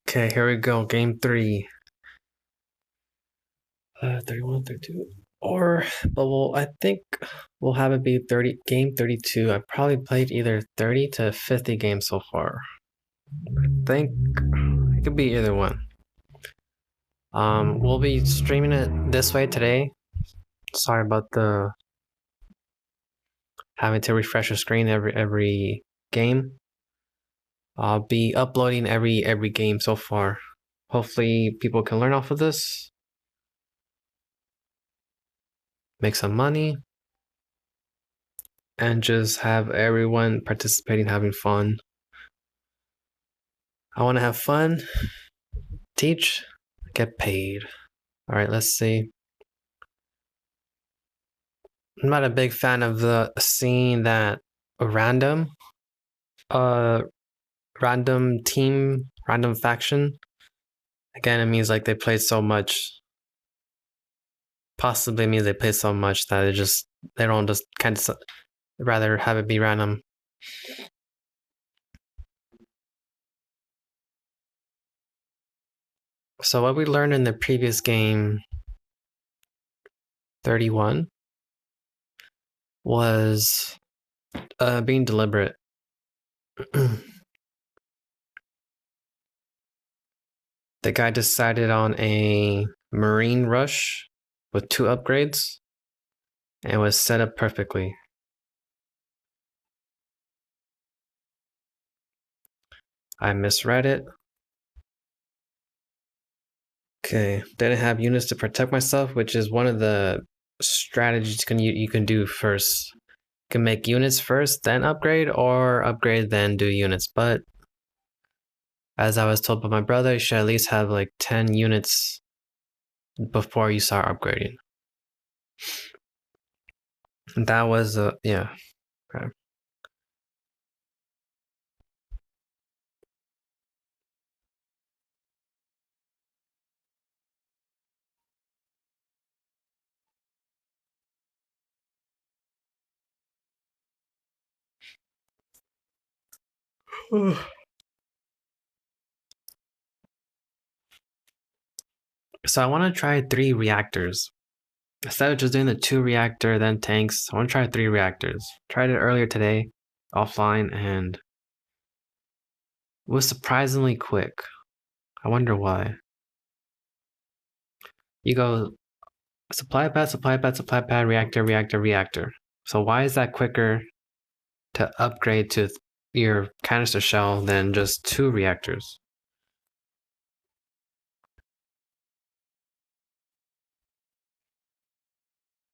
Okay, here we go. Game 3. 31, 32. I think we'll have it be game 32. I probably played either 30 to 50 games so far. I think it could be either one. We'll be streaming it this way today. Sorry about the having to refresh the screen every game. I'll be uploading every game so far. Hopefully people can learn off of this. Make some money. And just have everyone participating, having fun. I want to have fun, teach, get paid. All right, let's see. I'm not a big fan of the seeing that random team, random faction. Again, it means like they played so much. Possibly means they play so much that they don't just kind of rather have it be random. So what we learned in the previous game, 31, was being deliberate. The guy decided on a marine rush with 2 upgrades and was set up perfectly. I misread it. Okay, didn't have units to protect myself, which is one of the strategies you can do first. You can make units first, then upgrade, or upgrade, then do units. But as I was told by my brother, you should at least have like 10 units before you start upgrading. And that was, yeah. Okay. So I want to try 3 reactors. Instead of just doing the 2 reactor, then tanks, I want to try 3 reactors. Tried it earlier today, offline, and it was surprisingly quick. I wonder why. You go supply pad, reactor. So why is that quicker to upgrade to your canister shell than just 2 reactors?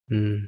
Hmm.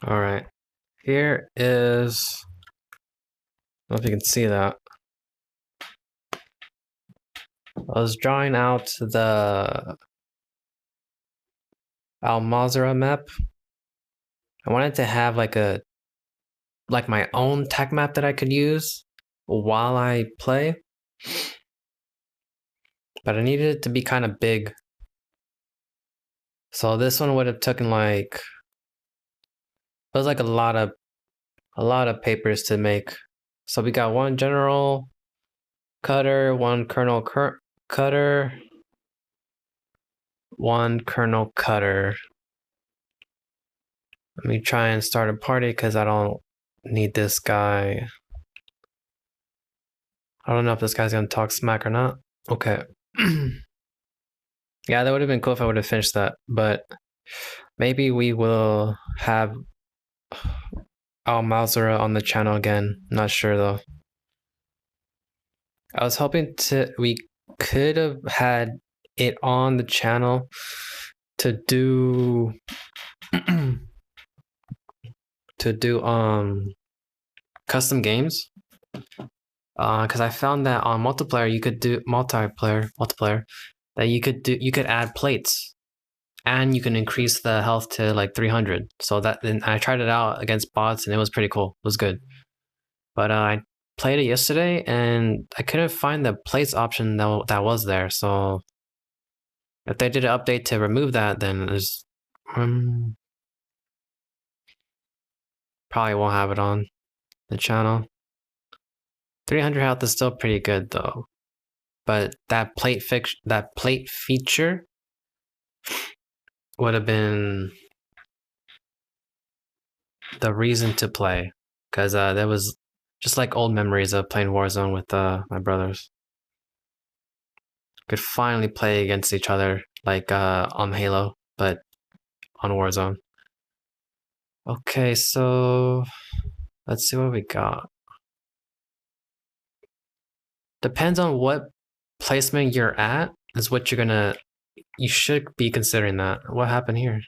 All right. Here is, I don't know if you can see that. I was drawing out the Al-Mazrah map. I wanted to have like my own tech map that I could use while I play. But I needed it to be kind of big. So this one would have taken like, it was like a lot of papers to make. So we got 1 general cutter, 1 colonel cutter, 1 colonel cutter. Let me try and start a party because I don't need this guy. I don't know if this guy's gonna talk smack or not. Okay. Yeah, that would have been cool if I would have finished that, but maybe we will have Mausera on the channel again. Not sure though. I was hoping we could have had it on the channel to do to do custom games. Because I found that on multiplayer you could do multiplayer that you could add plates and you can increase the health to like 300. So then I tried it out against bots and it was pretty cool. It was good. But I played it yesterday and I couldn't find the plates option that was there. So if they did an update to remove that, then there's probably won't have it on the channel. 300 health is still pretty good though. But that plate feature would have been the reason to play, because that was just like old memories of playing Warzone with my brothers. Could finally play against each other like on Halo, but on Warzone. Okay, so let's see what we got. Depends on what placement you're at is what you should be considering that. What happened here?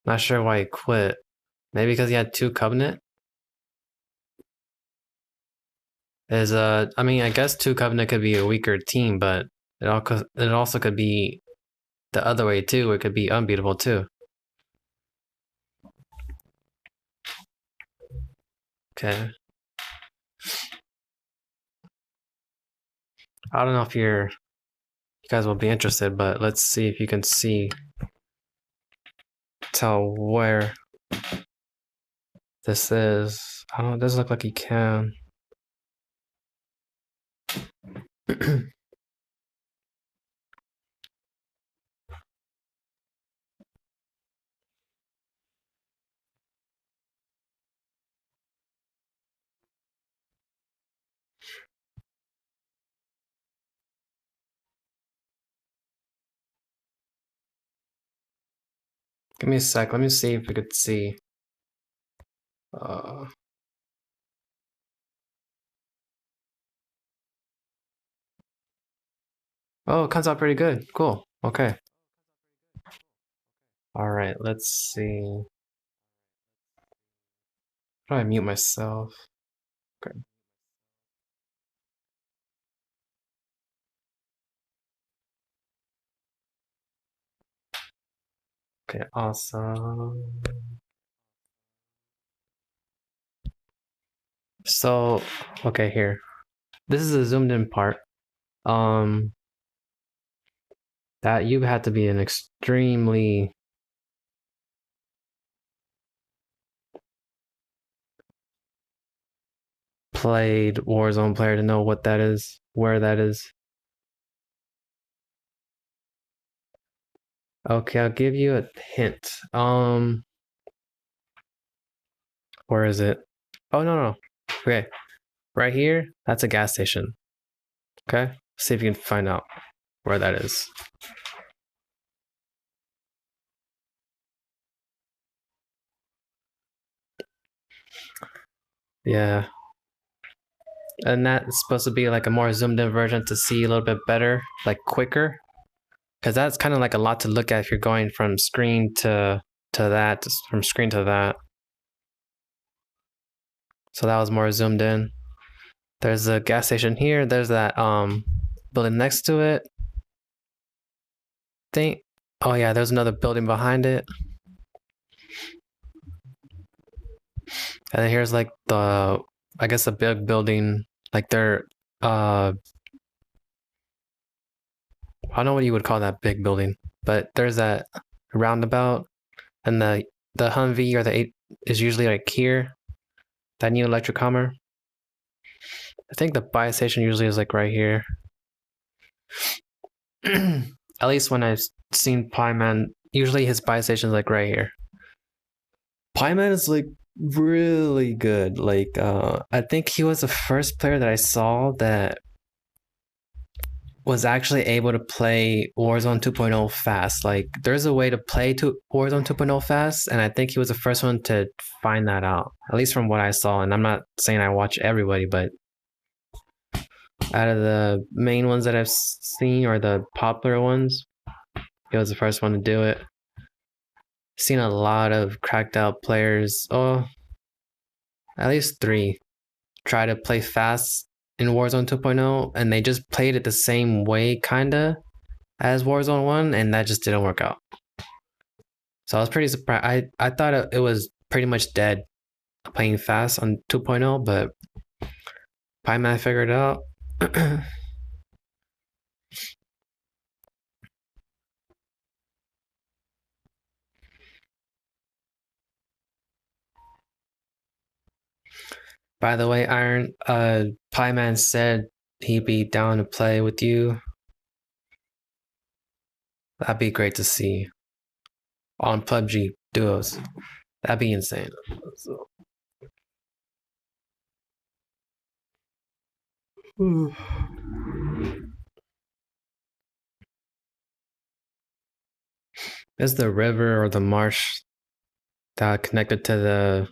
Not sure why he quit. Maybe because he had 2 Covenant? I mean, I guess 2 Covenant could be a weaker team, but it also could be the other way too. It could be unbeatable too. Okay. I don't know if you guys will be interested, but let's see if you can tell where this is. I don't know, it doesn't look like you can. Give me a sec. Let me see if we could see. Oh, it comes out pretty good. Cool. Okay. All right. Let's see. How do I mute myself? Okay. Okay. Awesome. So, okay, here. This is a zoomed in part. That you had to be an extremely played Warzone player to know what that is, where that is. Okay, I'll give you a hint. Where is it? Oh, no. Okay. Right here, that's a gas station. Okay? See if you can find out where that is. Yeah. And that's supposed to be like a more zoomed in version to see a little bit better, like quicker. Because that's kind of like a lot to look at if you're going from screen to that, from screen to that. So that was more zoomed in. There's a gas station here. There's that building next to it. Oh yeah, there's another building behind it. And then here's like I guess a big building, like they're I don't know what you would call that big building, but there's that roundabout, and the Humvee or the 8 is usually like here. That new electric Hummer. I think the buy station usually is like right here. At least when I've seen Pieman, usually his buy station is like right here. Pieman is like really good. Like I think he was the first player that I saw that was actually able to play Warzone 2.0 fast. Like, there's a way to play to Warzone 2.0 fast, and I think he was the first one to find that out, at least from what I saw. And I'm not saying I watch everybody, but out of the main ones that I've seen, or the popular ones, he was the first one to do it. Seen a lot of cracked out players, oh, at least 3, try to play fast in Warzone 2.0, and they just played it the same way, kinda, as Warzone 1, and that just didn't work out. So I was pretty surprised. I thought it was pretty much dead playing fast on 2.0, but Pieman figured it out. By the way, Iron, Pieman said he'd be down to play with you. That'd be great to see on PUBG duos. That'd be insane. So. Is the river or the marsh that connected to the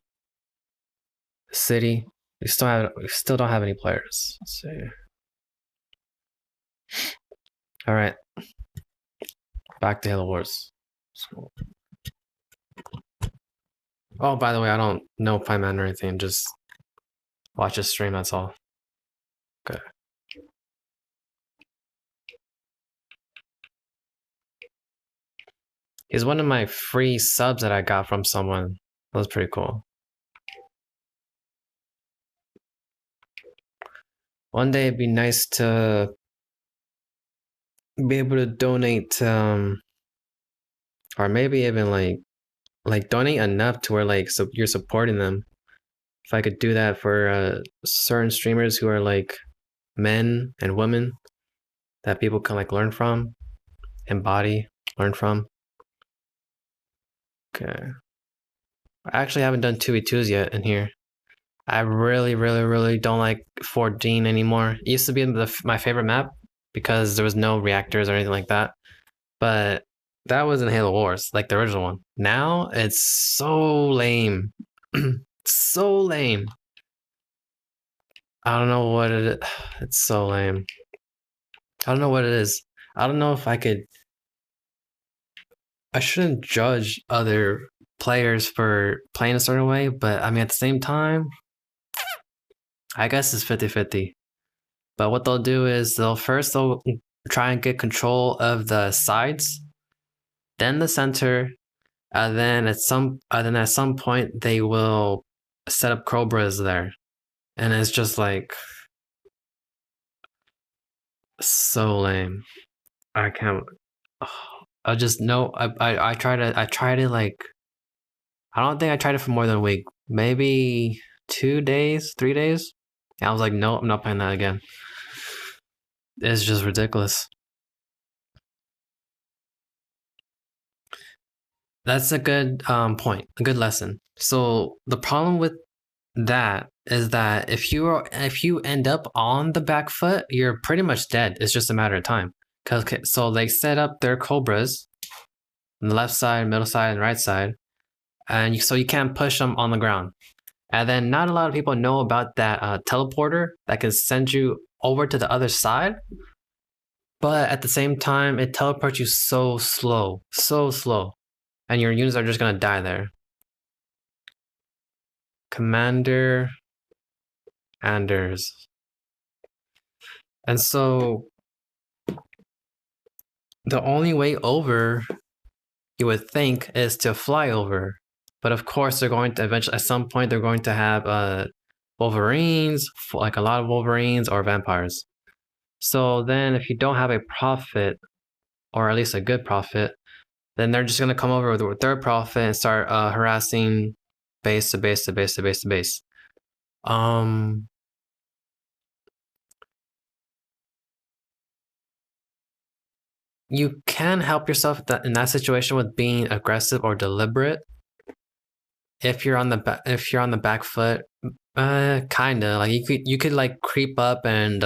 city? We still don't have any players. Let's see. All right, back to Halo Wars. So. Oh, by the way, I don't know Pieman or anything. Just watch his stream. That's all. Okay. He's one of my free subs that I got from someone. That was pretty cool. One day it'd be nice to be able to donate, or maybe even like donate enough to where like so you're supporting them. If I could do that for certain streamers who are like men and women that people can like learn from, embody, learn from. Okay. I actually haven't done 2v2s yet in here. I really don't like Fort Dean anymore. It used to be my favorite map because there was no reactors or anything like that. But that was in Halo Wars, like the original one. Now it's so lame. So lame. I don't know what it is. It's so lame. I don't know what it is. I don't know if I could. I shouldn't judge other players for playing a certain way, but I mean, at the same time, I guess it's 50-50. But what they'll do is they'll try and get control of the sides, then the center, and then at some point they will set up Cobras there. And it's just like so lame. I can't. I just know. I try to like. I don't think I tried it for more than a week. Maybe 2 days, 3 days. And I was like, no, I'm not playing that again. It's just ridiculous. That's a good point, a good lesson. So the problem with that is that if you end up on the back foot, you're pretty much dead. It's just a matter of time. So they set up their Cobras on the left side, middle side, and right side, and so you can't push them on the ground. And then not a lot of people know about that teleporter that can send you over to the other side. But at the same time, it teleports you so slow, and your units are just gonna die there. Commander Anders. And so the only way over, you would think, is to fly over. But of course, they're going to eventually, at some point, they're going to have Wolverines, like a lot of Wolverines or vampires. So then if you don't have a prophet, or at least a good prophet, then they're just going to come over with their prophet and start harassing base to base to base to base to base. You can help yourself in that situation with being aggressive or deliberate. If you're on the back foot, kinda like you could like creep up and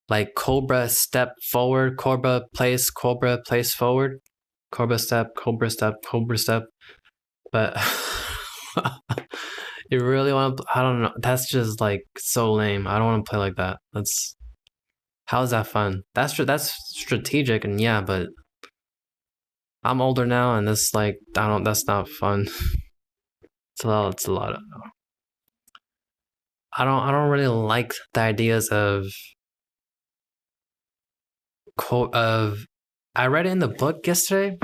like Cobra step forward, Cobra place forward, Cobra step, Cobra step, Cobra step. But you really want to? I don't know. That's just like so lame. I don't want to play like that. How's that fun? That's strategic and yeah, but I'm older now and this like I don't. That's not fun. It's a lot. It's a lot of. I don't really like the ideas of of. I read it in the book yesterday.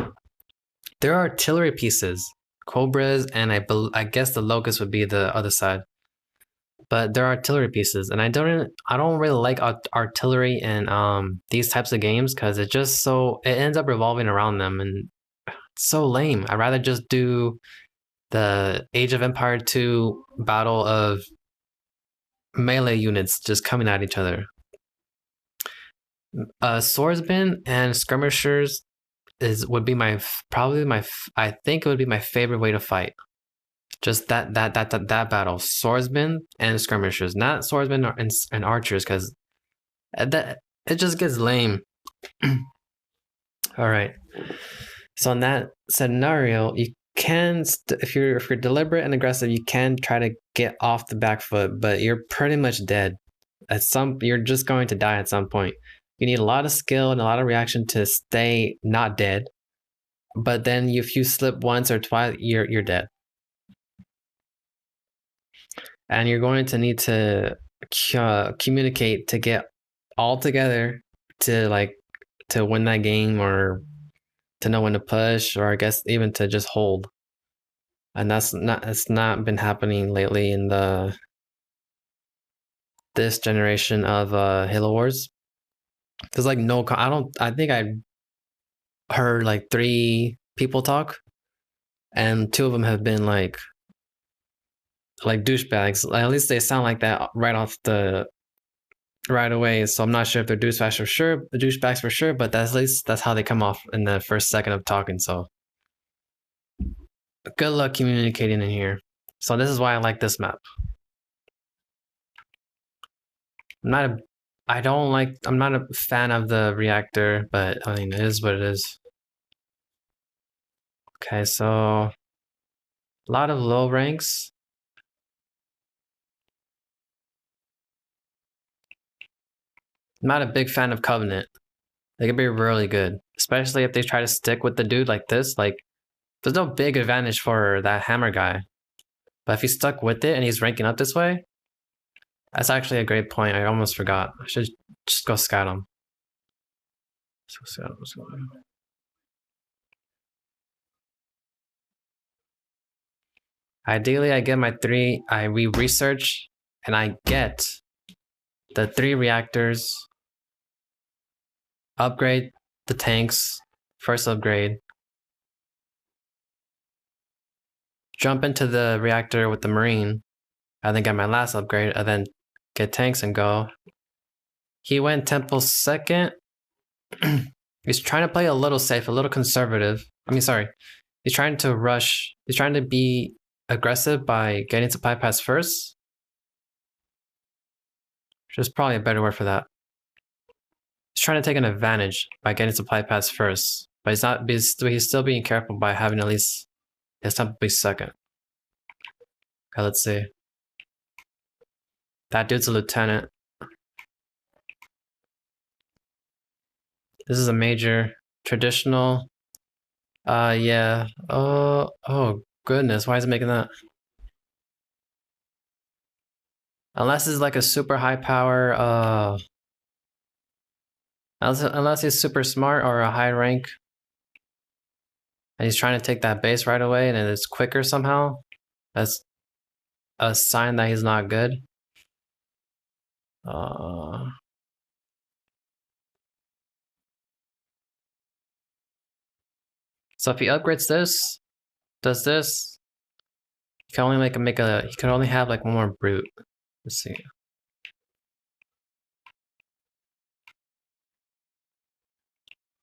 There are artillery pieces, cobras, and I guess the locust would be the other side. But there are artillery pieces, and I don't really like artillery in these types of games because it ends up revolving around them, and it's so lame. I'd rather just do the Age of Empire 2 battle of melee units just coming at each other. Swordsmen and skirmishers would be probably my I think it would be my favorite way to fight. Just that battle, swordsmen and skirmishers, not swordsmen and archers, because that it just gets lame. All right. So in that scenario, you can if you're deliberate and aggressive, you can try to get off the back foot, but you're pretty much dead. You're just going to die at some point. You need a lot of skill and a lot of reaction to stay not dead. But then if you slip once or twice, you're dead. And you're going to need to communicate to get all together to win that game, or to know when to push, or I guess even to just hold. And it's not been happening lately in this generation of Halo Wars. There's like no, I think I heard like 3 people talk, and 2 of them have been like douchebags. At least they sound like that right away. So I'm not sure if they're douchebags for sure, but at least that's how they come off in the first second of talking. So good luck communicating in here. So this is why I like this map. I'm not a fan of the reactor, but I mean, it is what it is. Okay, so a lot of low ranks. I'm not a big fan of Covenant. They could be really good, especially if they try to stick with the dude like this. Like, there's no big advantage for that hammer guy. But if he's stuck with it and he's ranking up this way, that's actually a great point. I almost forgot. I should just go scout him. Ideally, I get we research and I get the 3 reactors, upgrade the tanks, first upgrade, jump into the reactor with the Marine, and then get my last upgrade, and then get tanks and go. He went Temple second. He's trying to play a little safe, a little conservative. He's trying to rush. He's trying to be aggressive by getting supply pass first. Which is probably a better word for that. He's trying to take an advantage by getting supply pass first. But he's still being careful by having at least his Temple be second. Okay, let's see. That dude's a lieutenant. This is a major traditional. Yeah. Oh goodness, why is it making that? Unless it's like a super high power, unless he's super smart or a high rank. And he's trying to take that base right away and it's quicker somehow. That's a sign that he's not good. So if he upgrades this, does this, he can only he can only have like 1 more brute. Let's see.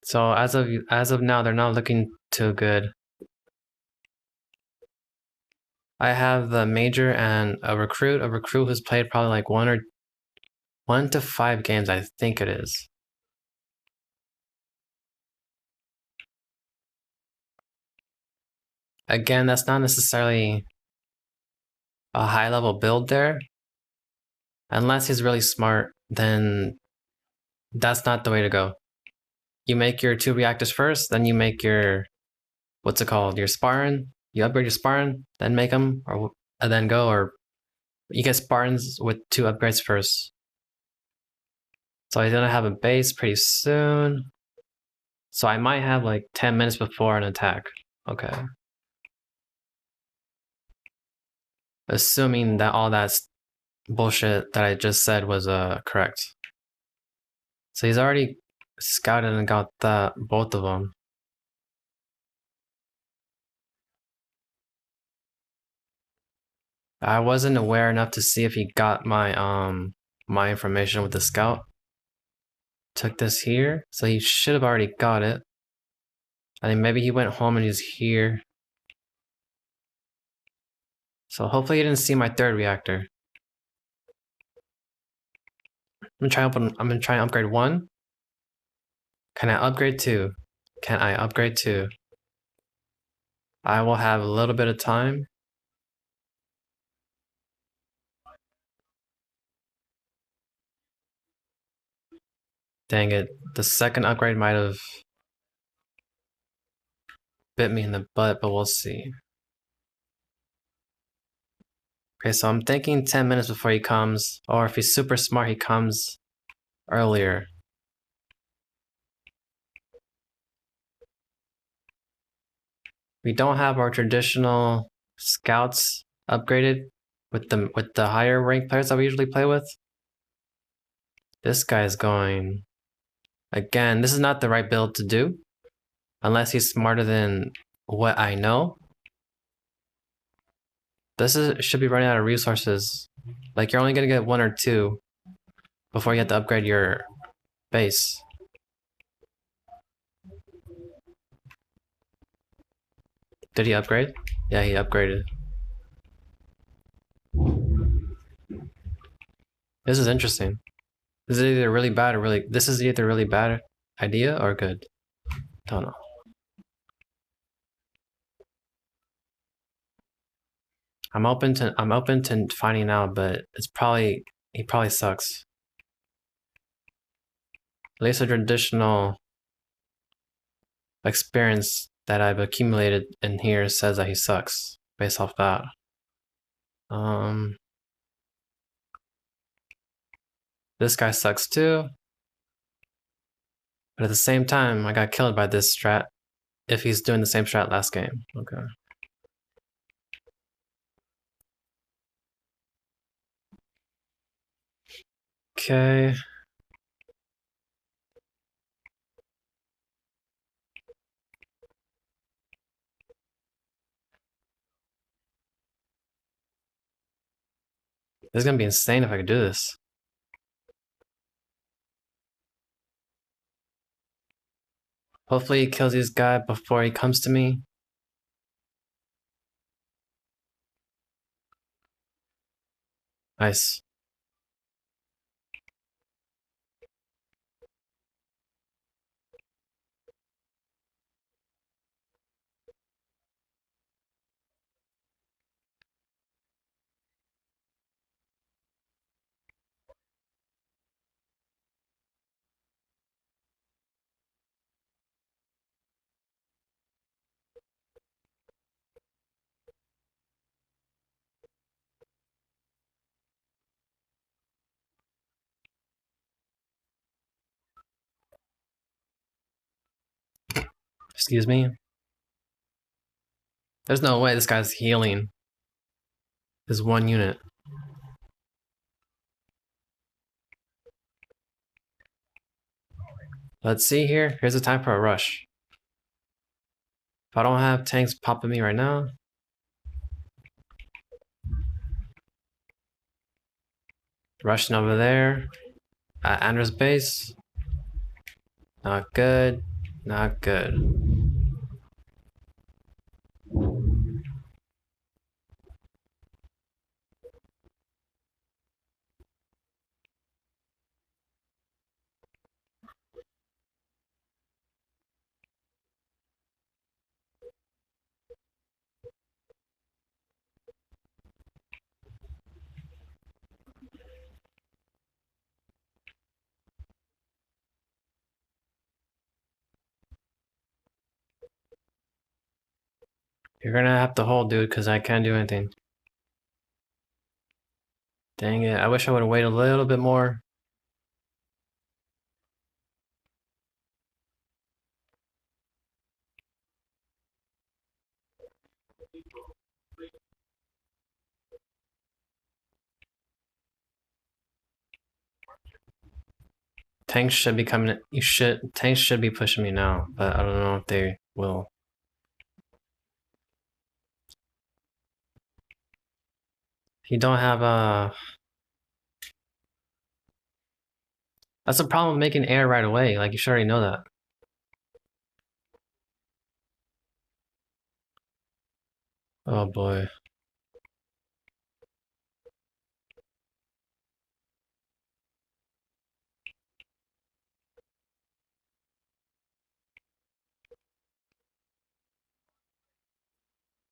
So as of now, they're not looking too good. I have the major and a recruit who's played probably like one 1 to 5 games, I think it is. Again, that's not necessarily a high level build there. Unless he's really smart, then that's not the way to go. You make your 2 reactors first, then you make your, what's it called, your Spartan. You upgrade your Spartan, then make them, or and then go, or you get Spartans with 2 upgrades first. So he's gonna have a base pretty soon. So I might have like 10 minutes before an attack. Okay. Assuming that all that bullshit that I just said was correct. So he's already scouted and got both of them. I wasn't aware enough to see if he got my information with the scout. Took this here, so he should have already got it. I think maybe he went home and he's here. So hopefully he didn't see my 3rd reactor. I'm gonna try and upgrade 1. Can I upgrade 2? Can I upgrade 2? I will have a little bit of time. Dang it, the 2nd upgrade might have bit me in the butt, but we'll see. Okay, so I'm thinking 10 minutes before he comes, or if he's super smart, he comes earlier. We don't have our traditional scouts upgraded with the higher ranked players that we usually play with. This guy's going. Again, this is not the right build to do, unless he's smarter than what I know. Should be running out of resources. Like, you're only gonna get 1 or 2 before you have to upgrade your base. Did he upgrade? Yeah, he upgraded. This is interesting. This is either really bad or really. This is either really bad idea or good. Don't know. I'm open to finding out, but he probably sucks. At least the traditional experience that I've accumulated in here says that he sucks based off that. This guy sucks too. But at the same time, I got killed by this strat if he's doing the same strat last game. Okay. Okay. This is gonna be insane if I could do this. Hopefully he kills this guy before he comes to me. Nice. Excuse me. There's no way this guy's healing his 1 unit. Let's see here. Here's the time for a rush. If I don't have tanks popping me right now. Rushing over there. At Andrew's base. Not good. Not good. You're gonna have to hold, dude, because I can't do anything. Dang it. I wish I would have waited a little bit more. Tanks should be coming. Tanks should be pushing me now, but I don't know if they will. You don't have a. That's the problem with making air right away. Like, you should already know that. Oh boy.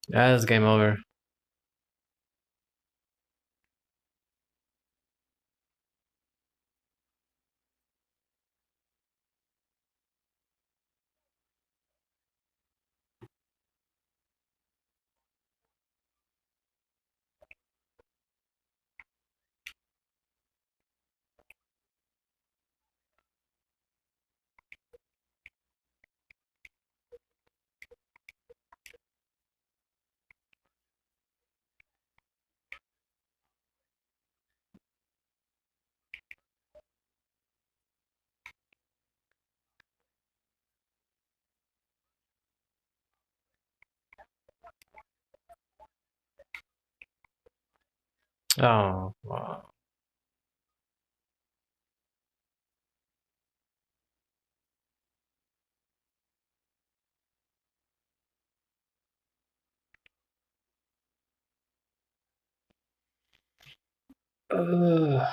That is game over. Oh, wow. Ugh.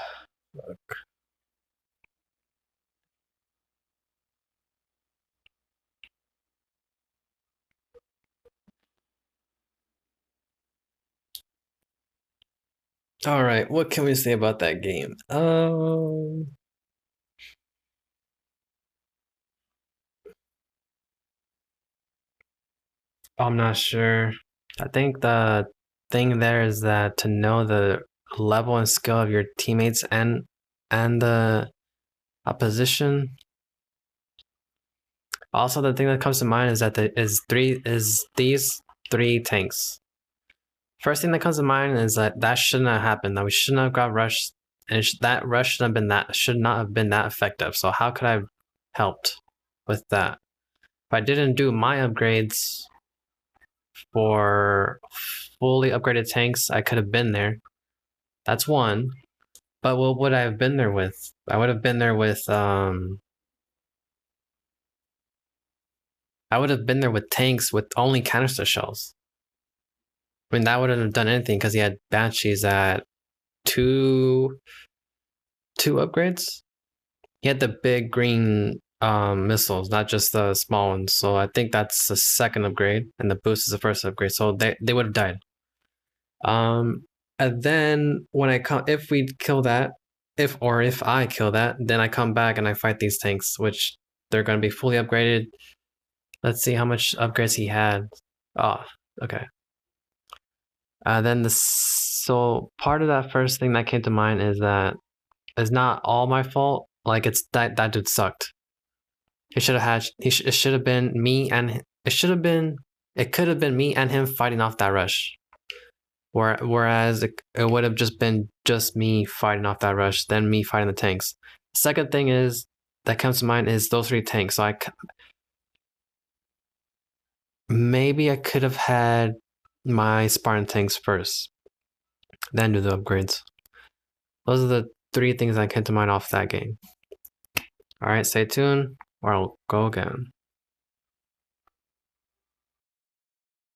All right, what can we say about that game? I'm not sure. I think the thing there is that to know the level and skill of your teammates and the opposition. Also, the thing that comes to mind is that these three tanks. First thing that comes to mind is that shouldn't have happened. That we shouldn't have got rushed, and that rush should not have been that effective. So how could I have helped with that? If I didn't do my upgrades for fully upgraded tanks, I could have been there. That's one. But what would I have been there with? I would have been there with I would have been there with tanks with only canister shells. I mean, that wouldn't have done anything because he had banshees at two upgrades. He had the big green missiles, not just the small ones. So I think that's the second upgrade, and the boost is the first upgrade. So they would have died. And then when I come, if we kill that, if I kill that, then I come back and I fight these tanks, which they're going to be fully upgraded. Let's see how much upgrades he had. Oh, okay. Then so part of that first thing that came to mind is that it's not all my fault. Like, it's that dude sucked. It should have had. It should have been me and it should have been. It could have been me and him fighting off that rush. Whereas it would have just been just me fighting off that rush, then me fighting the tanks. Second thing is that comes to mind is those three tanks. So maybe I could have had my Spartan tanks first, then do the upgrades. Those are the three things that came to mind off that game. All right, stay tuned, or I'll go again.